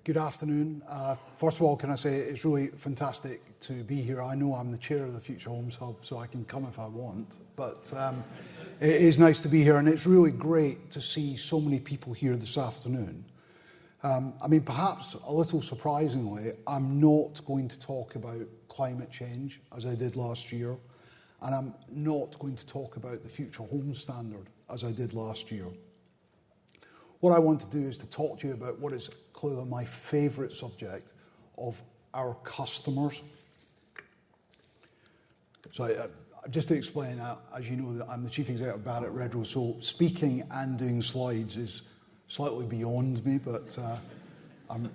Good afternoon. First of all, can I say it's really fantastic to be here. I know I'm the chair of the Future Homes Hub, so I can come if I want, but it is nice to be here, and it's really great to see so many people here this afternoon. Perhaps a little surprisingly, I'm not going to talk about climate change as I did last year, and I'm not going to talk about the Future Home Standard as I did last year. What I want to do is to talk to you about what is clearly my favourite subject of our customers. So just to explain, as you know, I'm the Chief Executive of Barratt, Redrow, so speaking and doing slides is slightly beyond me, but I'm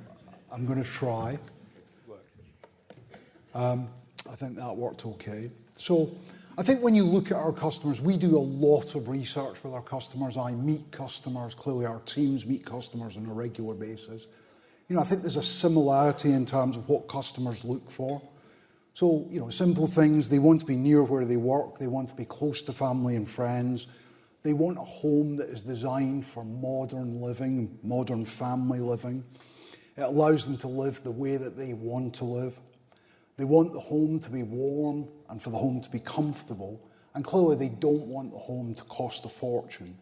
going to try. I think that worked okay. So I think when you look at our customers, we do a lot of research with our customers. I meet customers, clearly our teams meet customers on a regular basis. I think there's a similarity in terms of what customers look for. So, simple things, they want to be near where they work, they want to be close to family and friends, they want a home that is designed for modern living, modern family living. It allows them to live the way that they want to live. They want the home to be warm and for the home to be comfortable, and clearly they don't want the home to cost a fortune.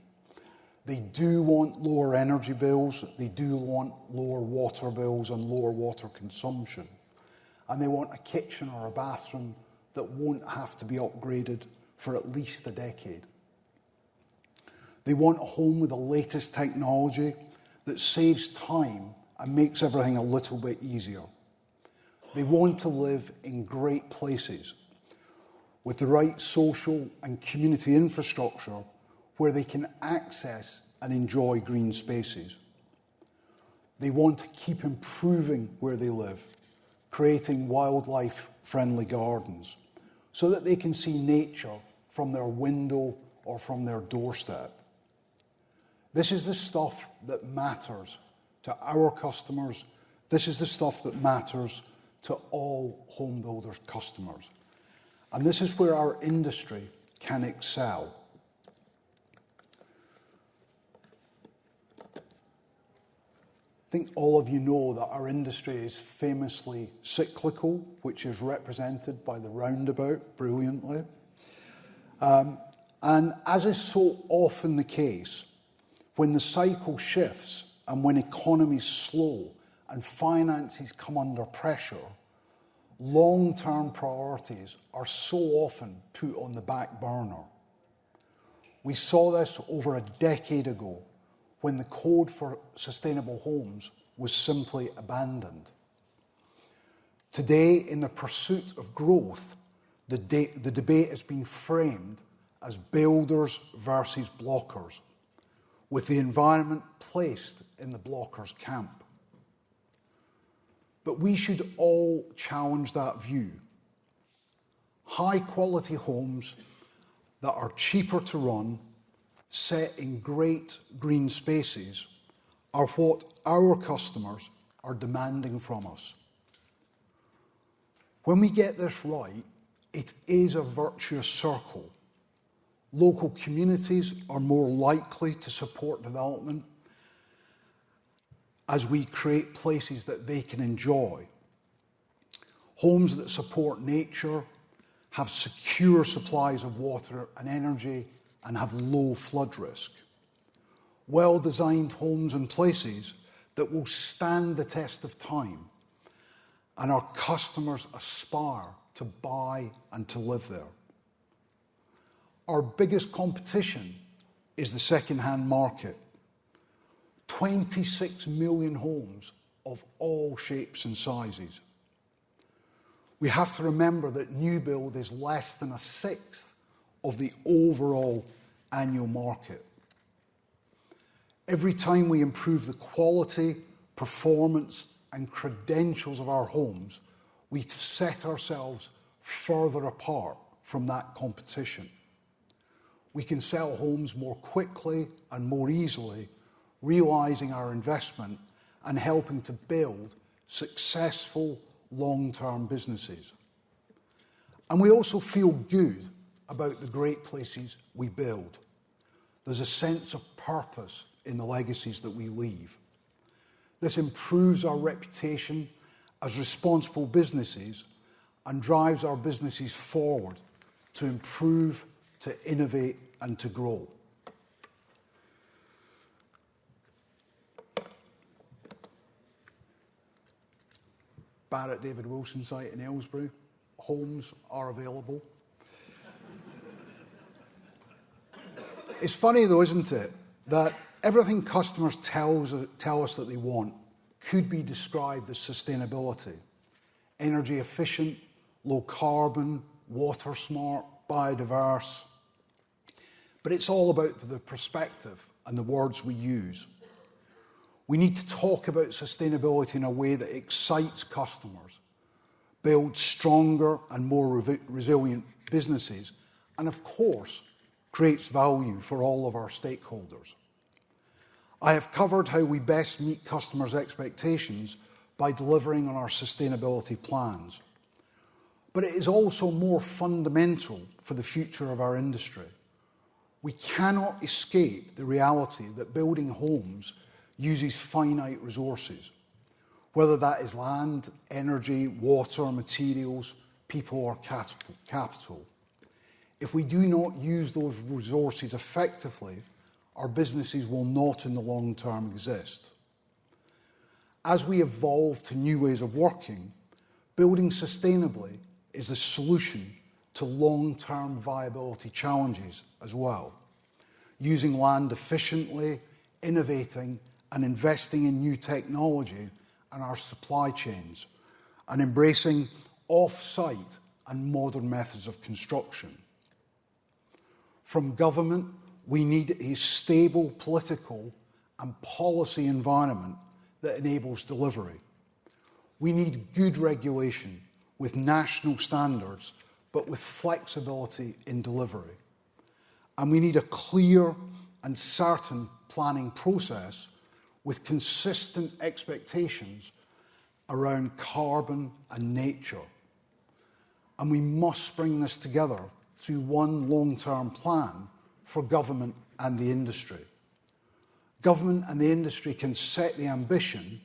They do want lower energy bills, they do want lower water bills and lower water consumption, and they want a kitchen or a bathroom that won't have to be upgraded for at least a decade. They want a home with the latest technology that saves time and makes everything a little bit easier. They want to live in great places with the right social and community infrastructure where they can access and enjoy green spaces. They want to keep improving where they live, creating wildlife-friendly gardens so that they can see nature from their window or from their doorstep. This is the stuff that matters to our customers. This is the stuff that matters to all home builders' customers. And this is where our industry can excel. I think all of you know that our industry is famously cyclical, which is represented by the roundabout brilliantly. And as is so often the case, when the cycle shifts and when economies slow and finances come under pressure, long-term priorities are so often put on the back burner. We saw this over a decade ago when the Code for Sustainable Homes was simply abandoned. Today, in the pursuit of growth, the debate has been framed as builders versus blockers, with the environment placed in the blockers' camp. But we should all challenge that view. High-quality homes that are cheaper to run, set in great green spaces, are what our customers are demanding from us. When we get this right, it is a virtuous circle. Local communities are more likely to support development as we create places that they can enjoy. Homes that support nature, have secure supplies of water and energy, and have low flood risk. Well-designed homes and places that will stand the test of time, and our customers aspire to buy and to live there. Our biggest competition is the second-hand market. 26 million homes of all shapes and sizes. We have to remember that new build is less than a sixth of the overall annual market. Every time we improve the quality, performance, and credentials of our homes, we set ourselves further apart from that competition. We can sell homes more quickly and more easily, realising our investment and helping to build successful long-term businesses. And we also feel good about the great places we build. There's a sense of purpose in the legacies that we leave. This improves our reputation as responsible businesses and drives our businesses forward to improve, to innovate and to grow. Barratt David Wilson site in Aylesbury. Homes are available. It's funny though, isn't it, that everything customers tell us that they want could be described as sustainability. Energy efficient, low carbon, water smart, biodiverse. But it's all about the perspective and the words we use. We need to talk about sustainability in a way that excites customers, builds stronger and more resilient businesses, and of course, creates value for all of our stakeholders. I have covered how we best meet customers' expectations by delivering on our sustainability plans. But it is also more fundamental for the future of our industry. We cannot escape the reality that building homes uses finite resources, whether that is land, energy, water, materials, people or capital. If we do not use those resources effectively, our businesses will not in the long term exist. As we evolve to new ways of working, building sustainably is a solution to long-term viability challenges as well. Using land efficiently, innovating and investing in new technology and our supply chains, and embracing off-site and modern methods of construction. From government, we need a stable political and policy environment that enables delivery. We need good regulation with national standards, but with flexibility in delivery. And we need a clear and certain planning process with consistent expectations around carbon and nature. And we must bring this together through one long-term plan for government and the industry. Government and the industry can set the ambition,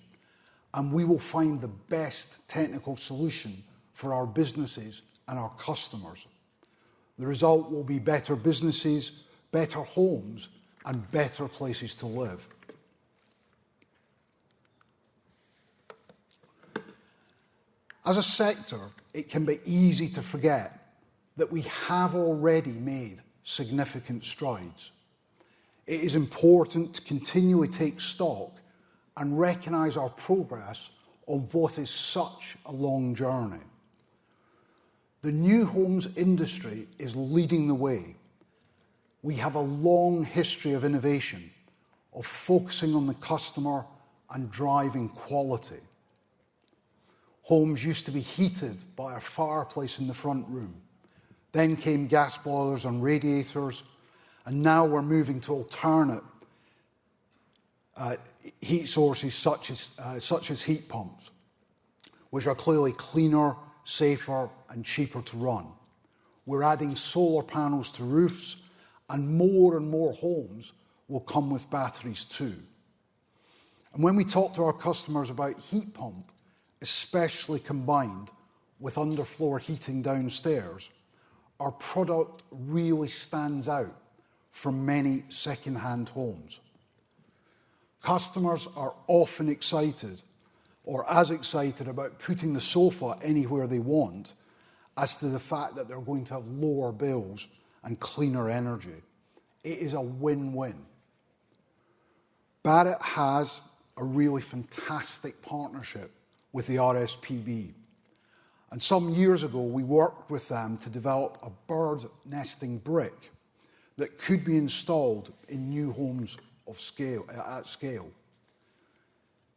and we will find the best technical solution for our businesses and our customers. The result will be better businesses, better homes, and better places to live. As a sector, it can be easy to forget that we have already made significant strides. It is important to continually take stock and recognise our progress on what is such a long journey. The new homes industry is leading the way. We have a long history of innovation, of focusing on the customer and driving quality. Homes used to be heated by a fireplace in the front room. Then came gas boilers and radiators, and now we're moving to alternate heat sources such as heat pumps, which are clearly cleaner, safer and cheaper to run. We're adding solar panels to roofs, and more homes will come with batteries too. And when we talk to our customers about heat pump, especially combined with underfloor heating downstairs, our product really stands out from many second-hand homes. Customers are often excited, or as excited about putting the sofa anywhere they want, as to the fact that they're going to have lower bills and cleaner energy. It is a win-win. Barratt has a really fantastic partnership with the RSPB. And some years ago, we worked with them to develop a bird nesting brick that could be installed in new homes at scale.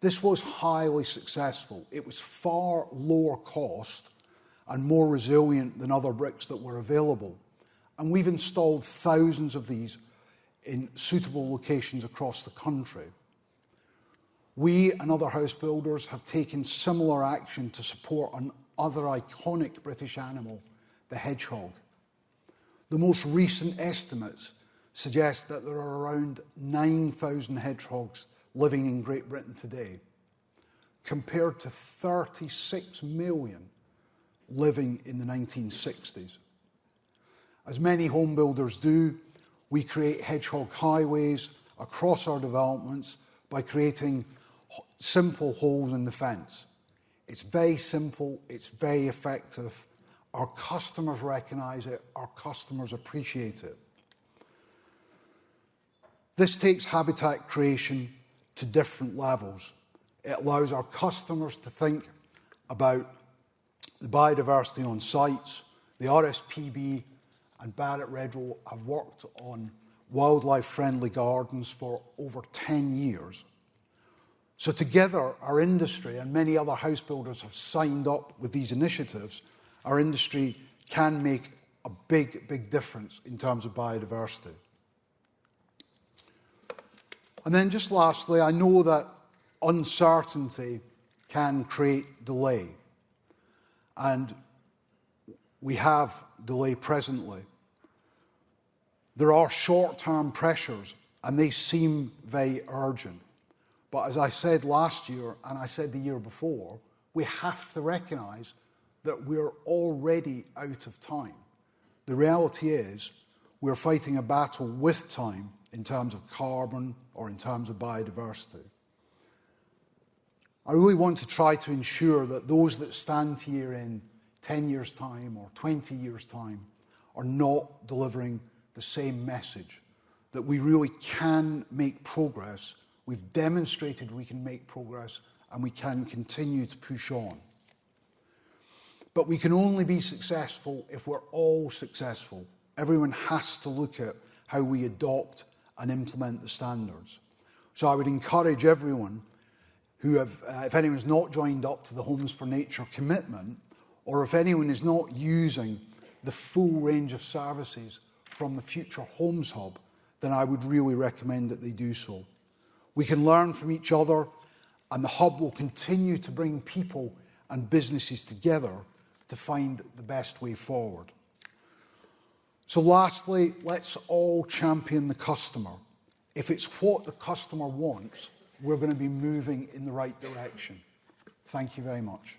This was highly successful. It was far lower cost and more resilient than other bricks that were available. And we've installed thousands of these in suitable locations across the country. We and other house builders have taken similar action to support another iconic British animal, the hedgehog. The most recent estimates suggest that there are around 9,000 hedgehogs living in Great Britain today. compared to 36 million living in the 1960s. As many home builders do, we create hedgehog highways across our developments by creating simple holes in the fence. It's very simple, it's very effective. Our customers recognise it, our customers appreciate it. This takes habitat creation to different levels. It allows our customers to think about the biodiversity on sites. The RSPB and Barratt Redrow have worked on wildlife-friendly gardens for over 10 years. So together, our industry and many other house builders have signed up with these initiatives. Our industry can make a big, big difference in terms of biodiversity. And then just lastly, I know that uncertainty can create delay. And we have delay presently. There are short-term pressures, and they seem very urgent. But as I said last year, and I said the year before, we have to recognise that we're already out of time. The reality is we're fighting a battle with time in terms of carbon or in terms of biodiversity. I really want to try to ensure that those that stand here in 10 years' time or 20 years' time are not delivering the same message, that we really can make progress. We've demonstrated we can make progress and we can continue to push on. But we can only be successful if we're all successful. Everyone has to look at how we adopt and implement the standards. So I would encourage everyone who if anyone's not joined up to the Homes for Nature commitment, or if anyone is not using the full range of services from the Future Homes Hub, then I would really recommend that they do so. We can learn from each other, and the Hub will continue to bring people and businesses together to find the best way forward. So lastly, let's all champion the customer. If it's what the customer wants, we're going to be moving in the right direction. Thank you very much.